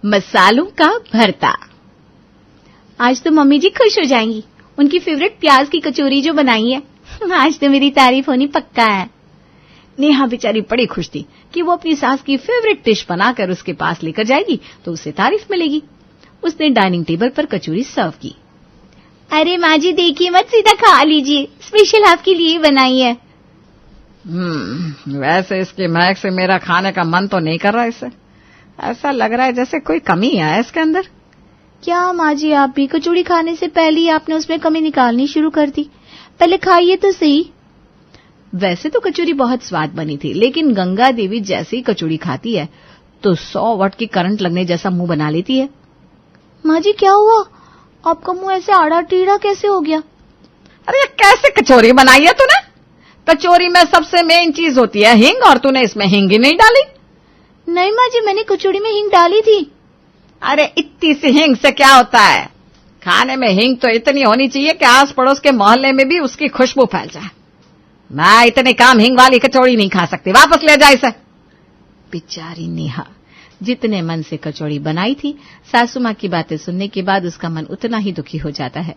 मसालों का भरता। आज तो मम्मी जी खुश हो जाएंगी, उनकी फेवरेट प्याज की कचौरी जो बनाई है, आज तो मेरी तारीफ होनी पक्का है। नेहा बेचारी बड़ी खुश थी कि वो अपनी सास की फेवरेट डिश बनाकर उसके पास लेकर जाएगी तो उसे तारीफ मिलेगी। उसने डाइनिंग टेबल पर कचौरी सर्व की। अरे माँ जी देखिए मत, सीधा खा लीजिए, स्पेशल आपके लिए बनाई है। वैसे इसकी महक से मेरा खाने का मन तो नहीं कर रहा। इससे ऐसा लग रहा है जैसे कोई कमी है इसके अंदर। क्या माँ जी, आप भी कचौड़ी खाने से पहले ही आपने उसमें कमी निकालनी शुरू कर दी। पहले खाइए तो सही। वैसे तो कचौरी बहुत स्वाद बनी थी, लेकिन गंगा देवी जैसे ही कचौड़ी खाती है तो 100 वाट की करंट लगने जैसा मुंह बना लेती है। माँ जी क्या हुआ, आपका मुंह ऐसे आड़ा टीढ़ा कैसे हो गया? अरे कैसे कचौरी बनाई है तूने? कचौरी में सबसे मेन चीज होती है हींग, और तूने इसमें हींग ही नहीं डाली। नहीं माँ जी, मैंने कचौड़ी में हींग डाली थी। अरे इतनी सी हींग से क्या होता है? खाने में हींग तो इतनी होनी चाहिए कि आस पड़ोस के मोहल्ले में भी उसकी खुशबू फैल जाए। मैं इतने काम हींग वाली कचौड़ी नहीं खा सकती, वापस ले जा इसे। बेचारी नेहा जितने मन से कचौड़ी बनाई थी, सासू माँ की बातें सुनने के बाद उसका मन उतना ही दुखी हो जाता है।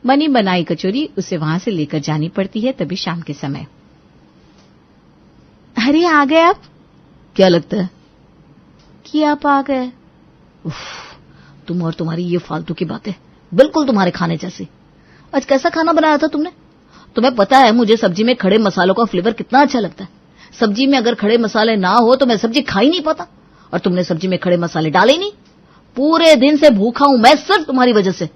बनी बनाई कचौरी उसे वहां से लेकर जानी पड़ती है, तभी शाम के समय। अरे आ गए आप? क्या लगता है कि आप आ गए? तुम और तुम्हारी ये फालतू की बातें बिल्कुल तुम्हारे खाने जैसी। आज कैसा खाना बनाया था तुमने? तुम्हें पता है मुझे सब्जी में खड़े मसालों का फ्लेवर कितना अच्छा लगता है। सब्जी में अगर खड़े मसाले ना हो तो मैं सब्जी खा ही नहीं पाता, और तुमने सब्जी में खड़े मसाले डाले ही नहीं। पूरे दिन से भूखा हूं मैं सिर्फ तुम्हारी वजह से।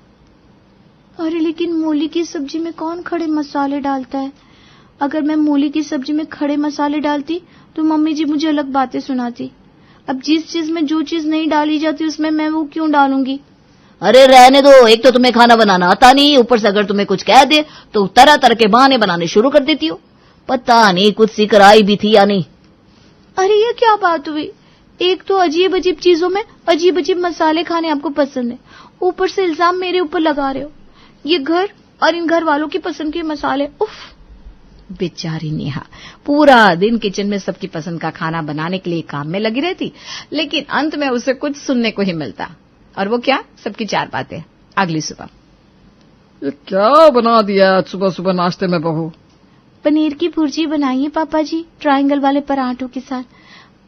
अरे लेकिन मूली की सब्जी में कौन खड़े मसाले डालता है? अगर मैं मूली की सब्जी में खड़े मसाले डालती तो मम्मी जी मुझे अलग बातें सुनाती। अब जिस चीज में जो चीज नहीं डाली जाती उसमें मैं वो क्यों डालूंगी? अरे रहने दो, एक तो तुम्हें खाना बनाना आता नहीं, ऊपर से अगर तुम्हें कुछ कह दे तो तरह तरह के बहाने बनाने शुरू कर देती हो। पता नहीं कुछ सीख कर आई भी थी या नहीं। अरे ये क्या बात हुई? एक तो अजीब अजीब चीजों में अजीब अजीब मसाले खाने आपको पसंद है, ऊपर से इल्जाम मेरे ऊपर लगा रहे हो। ये घर और इन घर वालों की पसंद के मसाले, उफ। बेचारी नेहा पूरा दिन किचन में सबकी पसंद का खाना बनाने के लिए काम में लगी रहती, लेकिन अंत में उसे कुछ सुनने को ही मिलता। और वो क्या? सबकी 4 बातें। अगली सुबह, ये क्या बना दिया सुबह सुबह नाश्ते में बहू? पनीर की भुर्जी बनाई है पापा जी, ट्रायंगल वाले पराठों के साथ।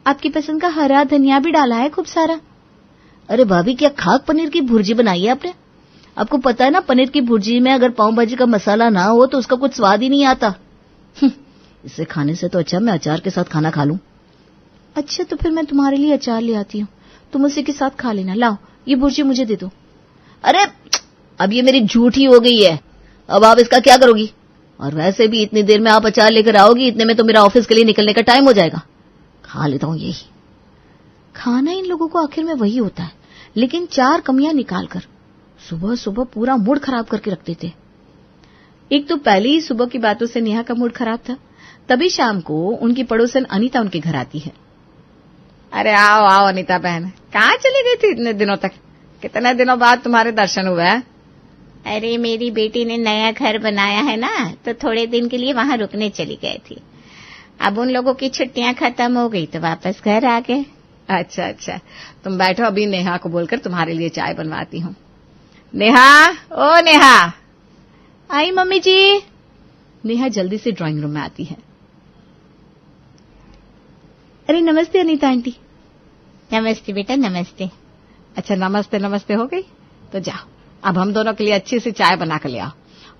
आपकी पसंद का हरा धनिया भी डाला है खूब सारा। अरे भाभी क्या खाक पनीर की भुर्जी बनाई है आपने? आपको पता है ना पनीर की भुर्जी में अगर पाव भाजी का मसाला ना हो तो उसका कुछ स्वाद ही नहीं आता। इसे खाने से तो अच्छा मैं अचार के साथ खाना खा लूं। अच्छा तो फिर मैं तुम्हारे लिए अचार ले आती हूँ, तुम उसी के साथ खा लेना। लाओ ये भुर्जी मुझे दे दो। अरे अब ये मेरी झूठी हो गई है, अब आप इसका क्या करोगी? और वैसे भी इतनी देर में आप अचार लेकर आओगी, इतने में तो मेरा ऑफिस के लिए निकलने का टाइम हो जाएगा। खा लेता हूँ यही। खाना इन लोगों को आखिर में वही होता है, लेकिन 4 कमियां निकालकर सुबह सुबह पूरा मूड खराब करके रख देते। एक तो पहले ही सुबह की बातों से नेहा का मूड खराब था, तभी शाम को उनकी पड़ोसन अनीता उनके घर आती है। अरे आओ आओ अनीता बहन, कहाँ चली गई थी इतने दिनों तक? कितने दिनों बाद तुम्हारे दर्शन हुए हैं। अरे मेरी बेटी ने नया घर बनाया है ना, तो थोड़े दिन के लिए वहां रुकने चली गई थी। अब उन लोगों की छुट्टियां खत्म हो गई तो वापस घर आ गए। अच्छा अच्छा, तुम बैठो, अभी नेहा को बोलकर तुम्हारे लिए चाय बनवाती हूँ। नेहा, ओ नेहा। आई मम्मी जी। नेहा जल्दी से ड्राइंग रूम में आती है। अरे नमस्ते अनीता आंटी। नमस्ते बेटा, नमस्ते। अच्छा नमस्ते नमस्ते हो गई, तो जाओ अब हम दोनों के लिए अच्छी सी चाय बना कर ले आओ।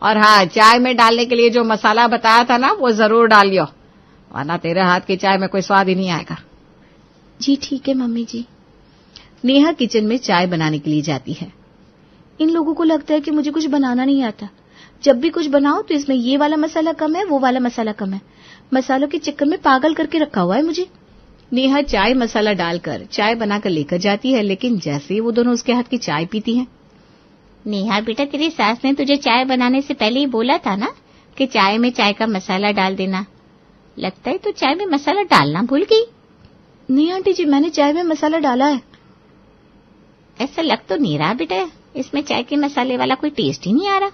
और हाँ, चाय में डालने के लिए जो मसाला बताया था ना वो जरूर डालियो, वरना तेरे हाथ की चाय में कोई स्वाद ही नहीं आएगा। जी ठीक है मम्मी जी। नेहा किचन में चाय बनाने के लिए जाती है। इन लोगों को लगता है कि मुझे कुछ बनाना नहीं आता। जब भी कुछ बनाओ तो इसमें ये वाला मसाला कम है, वो वाला मसाला कम है। मसालों के चक्कर में पागल करके रखा हुआ है मुझे। नेहा चाय मसाला डालकर चाय बनाकर लेकर जाती है, लेकिन जैसे ही वो दोनों उसके हाथ की चाय पीती हैं। नेहा बेटा, तेरी सास ने तुझे चाय बनाने से पहले ही बोला था ना कि चाय में चाय का मसाला डाल देना। लगता है तो चाय में मसाला डालना भूल गई। नहीं आंटी जी, मैंने चाय में मसाला डाला है। ऐसा लग तो नहीं रहा बेटा, इसमें चाय के मसाले वाला कोई टेस्ट ही नहीं आ रहा।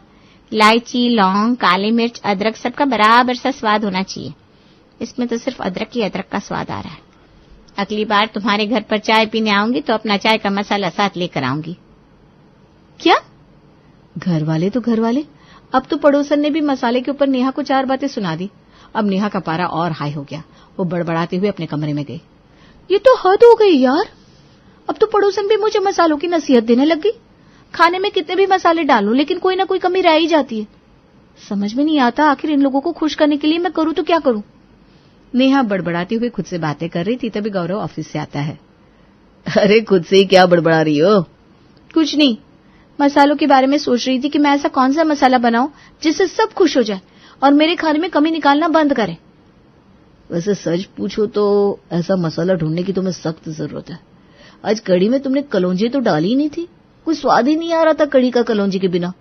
इलायची, लौंग, काली मिर्च, अदरक सबका बराबर सा स्वाद होना चाहिए। इसमें तो सिर्फ अदरक ही अदरक का स्वाद आ रहा है। अगली बार तुम्हारे घर पर चाय पीने आऊंगी तो अपना चाय का मसाला साथ लेकर आऊंगी। क्या? घर वाले तो घर वाले, अब तो पड़ोसन ने भी मसाले के ऊपर नेहा को 4 बातें सुना दी। अब नेहा का पारा और हाई हो गया। वो बड़बड़ाते हुए अपने कमरे में गई। ये तो हद हो गई यार, अब तो पड़ोसन भी मुझे मसालों की नसीहत देने लग गई। खाने में कितने भी मसाले डालूं लेकिन कोई ना कोई कमी रह ही जाती है। समझ में नहीं आता आखिर इन लोगों को खुश करने के लिए मैं करूं तो क्या करूं। नेहा बड़बड़ाती हुई खुद से बातें कर रही थी, तभी गौरव ऑफिस से आता है। अरे खुद से ही क्या बड़बड़ा रही हो? कुछ नहीं, मसालों के बारे में सोच रही थी कि मैं ऐसा कौन सा मसाला बनाऊं जिससे सब खुश हो जाए और मेरे खाने में कमी निकालना बंद करें। वैसे सच पूछो तो ऐसा मसाला ढूंढने की तुम्हें सख्त जरूरत है। आज कढ़ी में तुमने कलौंजी तो डाली ही नहीं थी, कोई स्वाद ही नहीं आ रहा था कढ़ी का कलौंजी के बिना।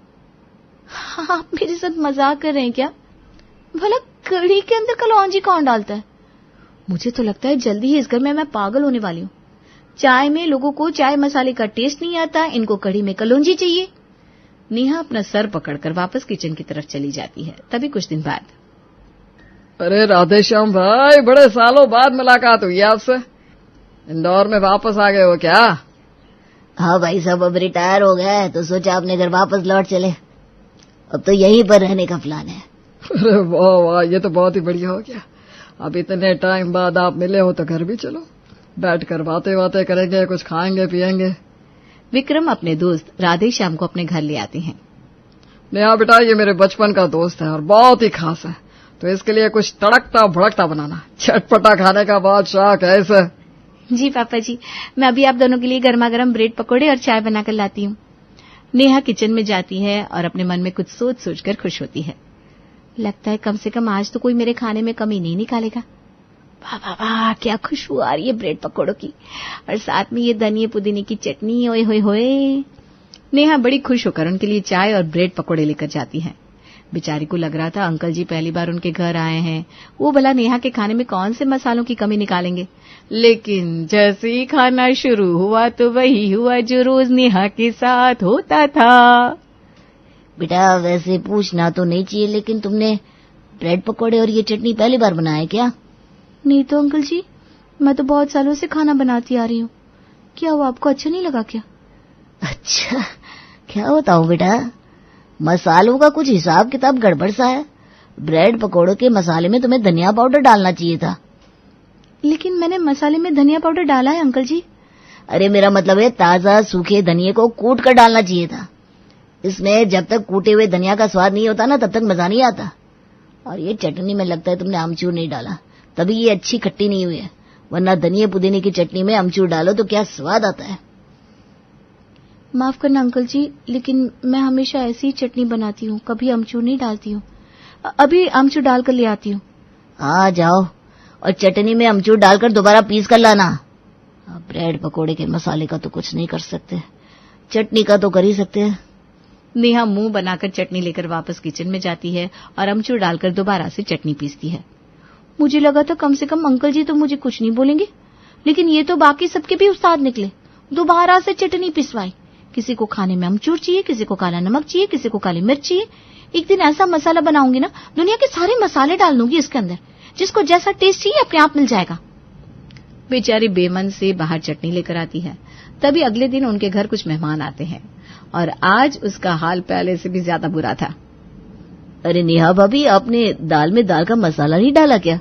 हाँ, आप मेरे साथ मजाक कर रहे हैं क्या? भला कढ़ी के अंदर कलौंजी कौन डालता है? मुझे तो लगता है जल्दी ही इस घर में मैं पागल होने वाली हूँ। चाय में लोगों को चाय मसाले का टेस्ट नहीं आता, इनको कढ़ी में कलौंजी चाहिए। नेहा अपना सर पकड़कर वापस किचन की तरफ चली जाती है। तभी कुछ दिन बाद, अरे राधे श्याम भाई, बड़े सालों बाद मुलाकात हुई आपसे। इंदौर में वापस आ गए हो क्या? हाँ भाई साहब, अब रिटायर हो गए तो सोचा अपने घर वापस लौट चले। अब तो यहीं पर रहने का प्लान है। अरे वाह वाह, ये तो बहुत ही बढ़िया हो गया। अब इतने टाइम बाद आप मिले हो तो घर भी चलो, बैठकर बातें करेंगे, कुछ खाएंगे पिएंगे। विक्रम अपने दोस्त राधे श्याम को अपने घर ले आते हैं। नेहा बेटा, ये मेरे बचपन का दोस्त है और बहुत ही खास है, तो इसके लिए कुछ तड़कता भड़कता बनाना, चटपटा खाने का बहुत शौक है इसे। जी पापा जी, मैं अभी आप दोनों के लिए गर्मा गर्म ब्रेड पकौड़े और चाय बनाकर लाती हूँ। नेहा किचन में जाती है और अपने मन में कुछ सोच सोचकर खुश होती है। लगता है कम से कम आज तो कोई मेरे खाने में कमी नहीं निकालेगा। वाह वाह वाह, क्या खुशबू आ रही है ब्रेड पकौड़ों की, और साथ में ये धनिया पुदीने की चटनी। ओए होए होए। नेहा बड़ी खुश होकर उनके लिए चाय और ब्रेड पकौड़े लेकर जाती है। बेचारी को लग रहा था अंकल जी पहली बार उनके घर आए हैं, वो भला नेहा के खाने में कौन से मसालों की कमी निकालेंगे। लेकिन जैसे ही खाना शुरू हुआ तो वही हुआ जो रोज नेहा के साथ होता था। बेटा वैसे पूछना तो नहीं चाहिए, लेकिन तुमने ब्रेड पकौड़े और ये चटनी पहली बार बनाया क्या? नहीं तो अंकल जी, मैं तो बहुत सालों से खाना बनाती आ रही हूँ। क्या वो आपको अच्छा नहीं लगा क्या? अच्छा, क्या बताऊं बेटा, मसालों का कुछ हिसाब किताब गड़बड़ सा है। ब्रेड पकौड़ों के मसाले में तुम्हें धनिया पाउडर डालना चाहिए था। लेकिन मैंने मसाले में धनिया पाउडर डाला है अंकल जी। अरे मेरा मतलब है ताजा सूखे धनिये को कूट कर डालना चाहिए था। इसमें जब तक कूटे हुए धनिया का स्वाद नहीं होता ना, तब तक मजा नहीं आता। और ये चटनी में लगता है तुमने आमचूर नहीं डाला, तभी ये अच्छी खट्टी नहीं हुई है, वरना धनिया पुदीने की चटनी में आमचूर डालो तो क्या स्वाद आता है। माफ करना अंकल जी, लेकिन मैं हमेशा ऐसी ही चटनी बनाती हूँ, कभी अमचूर नहीं डालती हूँ। अभी अमचूर डालकर ले आती हूँ। हाँ जाओ, और चटनी में अमचूर डालकर दोबारा पीस कर लाना। ब्रेड पकोड़े के मसाले का तो कुछ नहीं कर सकते, चटनी का तो कर ही सकते हैं। नेहा मुंह बनाकर चटनी लेकर वापस किचन में जाती है और अमचूर डालकर दोबारा से चटनी पीसती है। मुझे लगा था कम से कम अंकल जी तो मुझे कुछ नहीं बोलेंगे, लेकिन ये तो बाकी सबके भी उस्ताद निकले। दोबारा से चटनी पिसवाई। किसी को खाने में अमचूर चाहिए, किसी को काला नमक चाहिए, किसी को काली मिर्च चाहिए। एक दिन ऐसा मसाला बनाऊंगी ना, दुनिया के सारे मसाले डाल दूंगी इसके अंदर, जिसको जैसा टेस्ट चाहिए अपने आप मिल जाएगा। बेचारी बेमन से बाहर चटनी लेकर आती है। तभी अगले दिन उनके घर कुछ मेहमान आते हैं और आज उसका हाल पहले से भी ज्यादा बुरा था। अरे नेहा भाभी, आपने दाल में दाल का मसाला नहीं डाला क्या?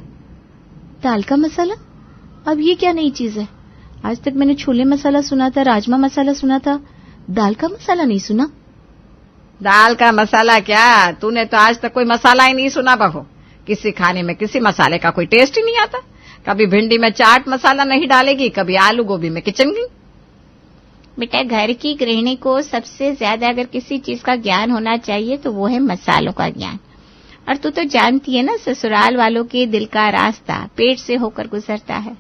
दाल का मसाला? अब ये क्या नई चीज है? आज तक मैंने छोले मसाला सुना था, राजमा मसाला सुना था, दाल का मसाला नहीं सुना। दाल का मसाला क्या, तूने तो आज तक कोई मसाला ही नहीं सुना बहू। किसी खाने में किसी मसाले का कोई टेस्ट ही नहीं आता। कभी भिंडी में चाट मसाला नहीं डालेगी, कभी आलू गोभी में किचन की। बेटा, घर की गृहिणी को सबसे ज्यादा अगर किसी चीज का ज्ञान होना चाहिए तो वो है मसालों का ज्ञान। और तू तो जानती है ना, ससुराल वालों के दिल का रास्ता पेट से होकर गुजरता है।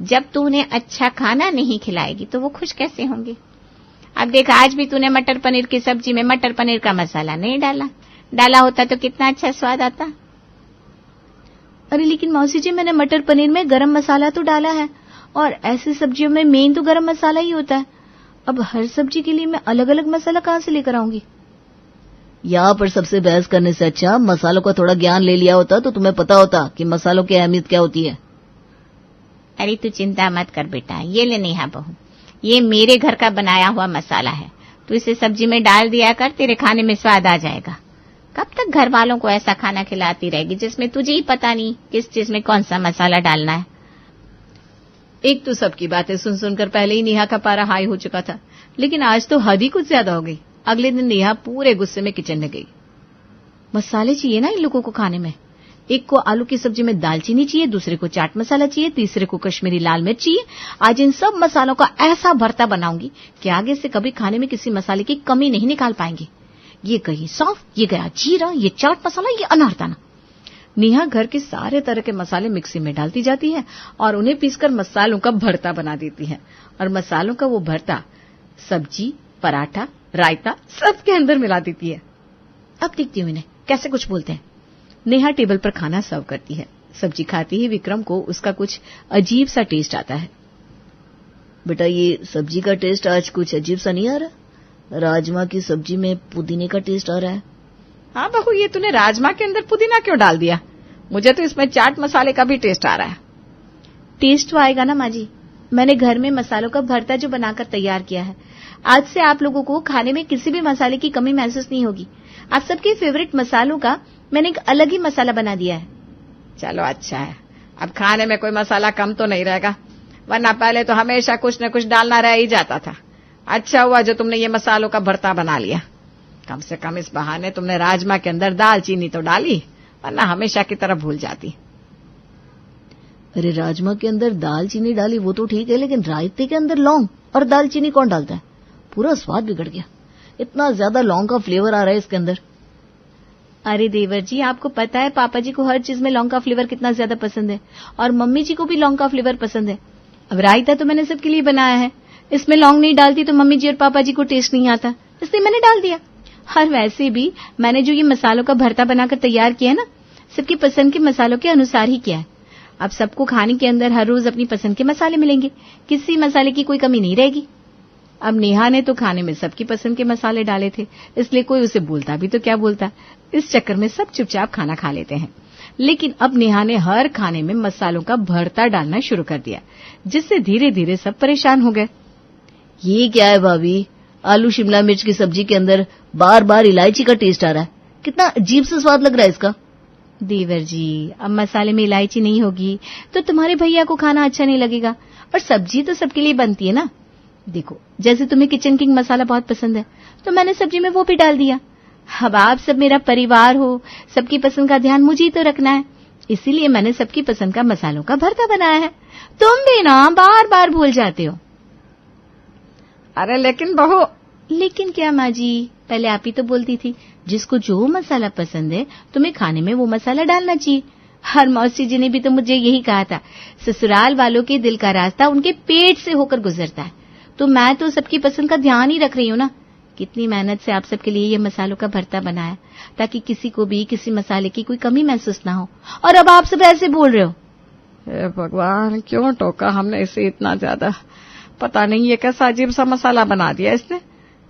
जब तू उन्हें अच्छा खाना नहीं खिलाएगी तो वो खुश कैसे होंगे। अब देख, आज भी तूने मटर पनीर की सब्जी में मटर पनीर का मसाला नहीं डाला होता तो कितना अच्छा स्वाद आता। अरे लेकिन मौसी जी, मैंने मटर पनीर में गरम मसाला तो डाला है, और ऐसी सब्जियों में मेन तो गरम मसाला ही होता है। अब हर सब्जी के लिए मैं अलग अलग मसाला कहाँ से लेकर आऊंगी। यहाँ पर सबसे बहस करने से अच्छा मसालों का थोड़ा ज्ञान ले लिया होता तो तुम्हें पता होता कि मसालों की अहमियत क्या होती है। अरे तू चिंता मत कर बेटा, ये ले नेहा बहू, ये मेरे घर का बनाया हुआ मसाला है, तू इसे सब्जी में डाल दिया कर, तेरे खाने में स्वाद आ जाएगा। कब तक घर वालों को ऐसा खाना खिलाती रहेगी जिसमें तुझे ही पता नहीं किस चीज में कौन सा मसाला डालना है। एक तो सबकी बातें सुन सुनकर पहले ही नेहा का पारा हाई हो चुका था, लेकिन आज तो हद ही कुछ ज्यादा हो गई। अगले दिन नेहा पूरे गुस्से में किचन में गई। मसाले चाहिए ना इन लोगों को खाने में, एक को आलू की सब्जी में दालचीनी चाहिए, दूसरे को चाट मसाला चाहिए, तीसरे को कश्मीरी लाल मिर्च चाहिए। आज इन सब मसालों का ऐसा भरता बनाऊंगी कि आगे से कभी खाने में किसी मसाले की कमी नहीं निकाल पाएंगे। ये गई सौंफ, ये गया जीरा, ये चाट मसाला, ये अनारदाना। नेहा घर के सारे तरह के मसाले मिक्सी में डालती जाती है और उन्हें पीसकर मसालों का भरता बना देती है। और मसालों का वो भरता सब्जी, पराठा, रायता सबके अंदर मिला देती है। अब देखती हूँ इन्हें कैसे कुछ बोलते हैं। नेहा टेबल पर खाना सर्व करती है। सब्जी खाते ही विक्रम को उसका कुछ अजीब सा टेस्ट आता है। बेटा, ये सब्जी का टेस्ट आज कुछ अजीब सा नहीं आ रहा? राजमा की सब्जी में पुदीने का टेस्ट आ रहा है। हाँ बहू, ये तूने राजमा के अंदर पुदीना क्यों डाल दिया? मुझे तो इसमें चाट मसाले का भी टेस्ट आ रहा है। टेस्ट तो आएगा ना माँ जी, मैंने घर में मसालों का भरता जो बनाकर तैयार किया है। आज से आप लोगों को खाने में किसी भी मसाले की कमी महसूस नहीं होगी। आप सबके फेवरेट मसालों का मैंने एक अलग ही मसाला बना दिया है। चलो अच्छा है, अब खाने में कोई मसाला कम तो नहीं रहेगा, वरना पहले तो हमेशा कुछ न कुछ डालना रह ही जाता था। अच्छा हुआ जो तुमने ये मसालों का भरता बना लिया। कम से कम इस बहाने तुमने राजमा के अंदर दालचीनी तो डाली, वरना हमेशा की तरह भूल जाती। अरे राजमा के अंदर दालचीनी डाली वो तो ठीक है, लेकिन रायते के अंदर लौंग और दालचीनी कौन डालता है? पूरा स्वाद बिगड़ गया। इतना ज्यादा लौंग का फ्लेवर आ रहा है इसके अंदर। अरे देवर जी, आपको पता है पापा जी को हर चीज में लौंग का फ्लेवर कितना ज्यादा पसंद है, और मम्मी जी को भी लौंग का फ्लेवर पसंद है। अब रायता तो मैंने सबके लिए बनाया है, इसमें लौंग नहीं डालती तो मम्मी जी और पापा जी को टेस्ट नहीं आता, इसलिए मैंने डाल दिया। और वैसे भी मैंने जो ये मसालों का भरता बनाकर तैयार किया है ना, सबकी पसंद के मसालों के अनुसार ही किया है। अब सबको खाने के अंदर हर रोज अपनी पसंद के मसाले मिलेंगे, किसी मसाले की कोई कमी नहीं रहेगी। अब नेहा ने तो खाने में सबकी पसंद के मसाले डाले थे, इसलिए कोई उसे बोलता भी तो क्या बोलता। इस चक्कर में सब चुपचाप खाना खा लेते हैं। लेकिन अब नेहा ने हर खाने में मसालों का भरता डालना शुरू कर दिया, जिससे धीरे धीरे सब परेशान हो गए। ये क्या है भाभी? आलू शिमला मिर्च की सब्जी के अंदर बार बार इलायची का टेस्ट आ रहा है। कितना अजीब सा स्वाद लग रहा है इसका। देवर जी, अब मसाले में इलायची नहीं होगी तो तुम्हारे भैया को खाना अच्छा नहीं लगेगा, और सब्जी तो सबके लिए बनती है ना। देखो, जैसे तुम्हें किचन किंग मसाला बहुत पसंद है तो मैंने सब्जी में वो भी डाल दिया। अब आप सब मेरा परिवार हो, सबकी पसंद का ध्यान मुझे ही तो रखना है, इसीलिए मैंने सबकी पसंद का मसालों का भरता बनाया है। तुम भी ना बार बार भूल जाते हो। अरे लेकिन बहू। लेकिन क्या माँ जी, पहले आप ही तो बोलती थी जिसको जो मसाला पसंद है तुम्हें खाने में वो मसाला डालना चाहिए। हर मौसी जी ने भी तो मुझे यही कहा था, ससुराल वालों के दिल का रास्ता उनके पेट से होकर गुजरता है। तो मैं तो सबकी पसंद का ध्यान ही रख रही हूँ ना। कितनी मेहनत से आप सबके लिए ये मसालों का भरता बनाया ताकि किसी को भी किसी मसाले की कोई कमी महसूस ना हो, और अब आप सब ऐसे बोल रहे हो। हे भगवान, क्यों टोका हमने इसे इतना ज्यादा। पता नहीं ये कैसा अजीब सा मसाला बना दिया इसने।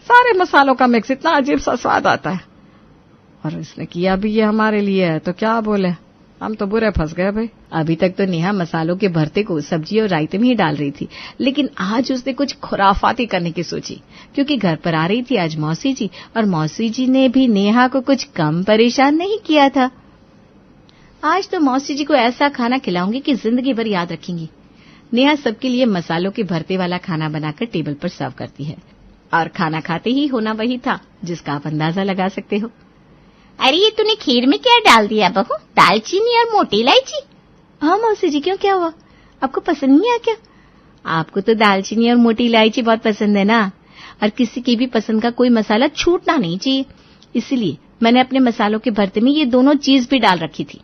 सारे मसालों का मिक्स, इतना अजीब सा स्वाद आता है, और इसने किया भी ये हमारे लिए है तो क्या बोले, हम तो बुरे फंस गए भाई। अभी तक तो नेहा मसालों के भरते को सब्जी और रायते में ही डाल रही थी, लेकिन आज उसने कुछ खुराफाती करने की सोची, क्योंकि घर पर आ रही थी आज मौसी जी, और मौसी जी ने भी नेहा को कुछ कम परेशान नहीं किया था। आज तो मौसी जी को ऐसा खाना खिलाऊंगी कि जिंदगी भर याद रखेंगी। नेहा सबके लिए मसालों के भरते वाला खाना बनाकर टेबल पर सर्व करती है, और खाना खाते ही होना वही था जिसका आप अंदाजा लगा सकते हो। अरे ये तूने खीर में क्या डाल दिया बहू? दालचीनी और मोटी इलायची? हाँ मौसी जी, क्यों, क्या हुआ? आपको पसंद नहीं आया क्या? आपको तो दालचीनी और मोटी इलायची बहुत पसंद है ना, और किसी की भी पसंद का कोई मसाला छूटना नहीं चाहिए, इसलिए मैंने अपने मसालों के भरते में ये दोनों चीज भी डाल रखी थी।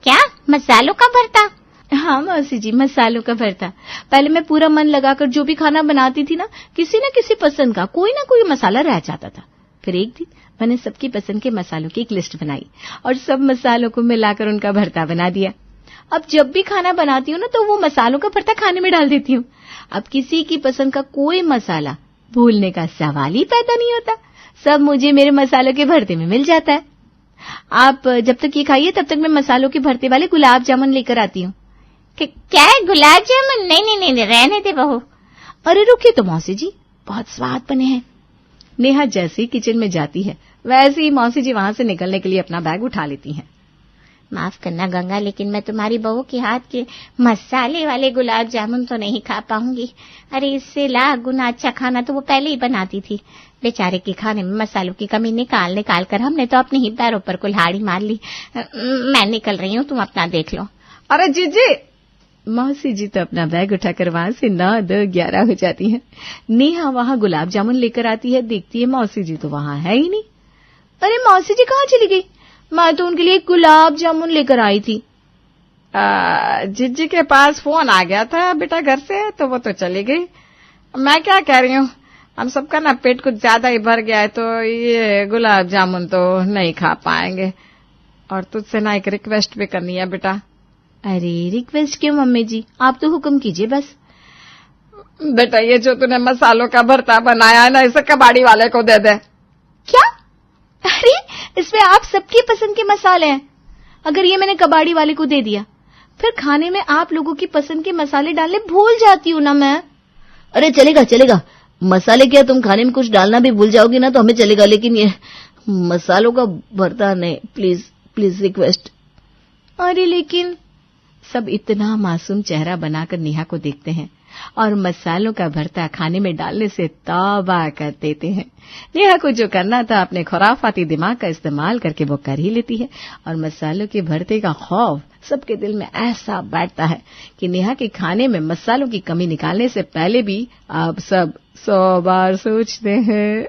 क्या, मसालों का भरता? हाँ मौसी जी, मसालों का भरता। पहले मैं पूरा मन लगाकर जो भी खाना बनाती थी ना, किसी न किसी पसंद का कोई ना कोई मसाला रह जाता था। फिर एक दिन मैंने सबकी पसंद के मसालों की एक लिस्ट बनाई और सब मसालों को मिलाकर उनका भरता बना दिया। अब जब भी खाना बनाती हूँ ना तो वो मसालों का भरता खाने में डाल देती हूँ। अब किसी की पसंद का कोई मसाला भूलने का सवाल ही पैदा नहीं होता, सब मुझे मेरे मसालों के भरते में मिल जाता है। आप जब तक ये खाइए तब तक मैं मसालों के भरते वाले गुलाब जामुन लेकर आती हूँ। क्या है, गुलाब जामुन? नहीं, रहने दे बहू। अरे रुकिए तो मौसी जी, बहुत स्वाद बने हैं। नेहा जैसे ही किचन में जाती है वैसे ही मौसी जी वहां से निकलने के लिए अपना बैग उठा लेती हैं। माफ करना गंगा, लेकिन मैं तुम्हारी बहू के हाथ के मसाले वाले गुलाब जामुन तो नहीं खा पाऊंगी। अरे इससे लाख गुना अच्छा खाना तो वो पहले ही बनाती थी। बेचारे के खाने में मसालों की कमी निकाल कर हमने तो अपने ही पैरों पर कुल्हाड़ी मार ली। मैं निकल रही हूँ, तुम अपना देख लो। अरे जीजी, मौसी जी तो अपना बैग उठाकर वहां से 9, 10, 11 हो जाती हैं। नेहा वहां गुलाब जामुन लेकर आती है, देखती है मौसी जी तो वहां है ही नहीं। अरे मौसी जी कहाँ चली गई? मैं तो उनके लिए गुलाब जामुन लेकर आई थी। जीजी के पास फोन आ गया था बेटा घर से, तो वो तो चली गई। मैं क्या कह रही हूँ, हम सबका ना पेट कुछ ज्यादा ही भर गया है, तो ये गुलाब जामुन तो नहीं खा पाएंगे। और तुझसे ना एक रिक्वेस्ट भी करनी है बेटा। अरे रिक्वेस्ट क्यों मम्मी जी, आप तो हुक्म कीजिए बस। बेटा ये जो तूने मसालों का भरता बनाया है ना, इसे कबाड़ी वाले को दे दे। क्या? अरे इसमें आप सबकी पसंद के मसाले हैं। अगर ये मैंने कबाड़ी वाले को दे दिया, फिर खाने में आप लोगों की पसंद के मसाले डालने भूल जाती हूँ ना मैं। अरे चलेगा, मसाले क्या, तुम खाने में कुछ डालना भी भूल जाओगी ना तो हमें चलेगा, लेकिन ये मसालों का भरता नहीं, प्लीज रिक्वेस्ट। अरे लेकिन सब इतना मासूम चेहरा बनाकर नेहा को देखते हैं और मसालों का भरता खाने में डालने से तौबा कर देते हैं। नेहा को जो करना था अपने खुराफाती दिमाग का इस्तेमाल करके वो कर ही लेती है, और मसालों के भरते का खौफ सबके दिल में ऐसा बैठता है कि नेहा के खाने में मसालों की कमी निकालने से पहले भी आप सब 100 बार सोचते हैं।